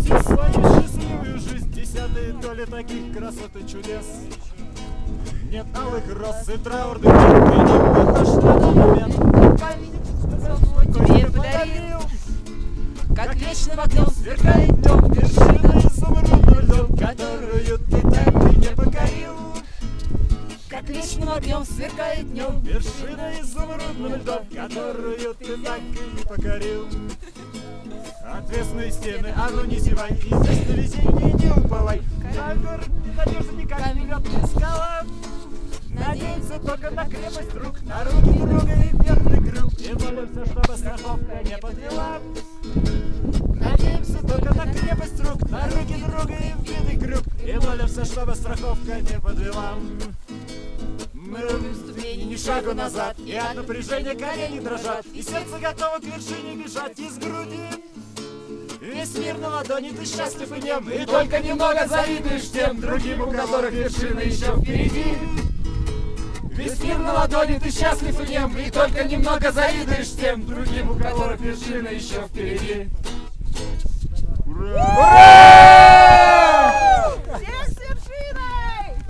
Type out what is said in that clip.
свою счастливую жизнь десятые доли таких красот и чудес. Нет алых роз и траурных дней, ты не похож на тот момент. Тебе подарил, как вечным огнем Сверкает днем вершина изумрудным льдом, которую ты так и не покорил. как вечным огнем сверкает днем. Вершина изумрудным льдом, которую ты так и не покорил. Отвесные стены, а ну не зевай, и здесь на везение не уповай. На город надежда никак не лед не скала. Надеемся только на крепость рук, на руки друга и верный круг. И молимся, чтобы страховка не подвела. Надеемся только на крепость рук, на руки друга и верный круг. И молимся, чтобы страховка не подвела. Мы рубим ступени, ни шагу назад, и от напряжения колени дрожат, и сердце готово к вершине бежать из груди. Весь мир на ладони, ты счастлив и нем, и только немного завидуешь тем другим, у которых вершина еще впереди. Весь мир на ладони, ты счастлив и нем, и только немного завидуешь тем другим, у которых вершина еще впереди.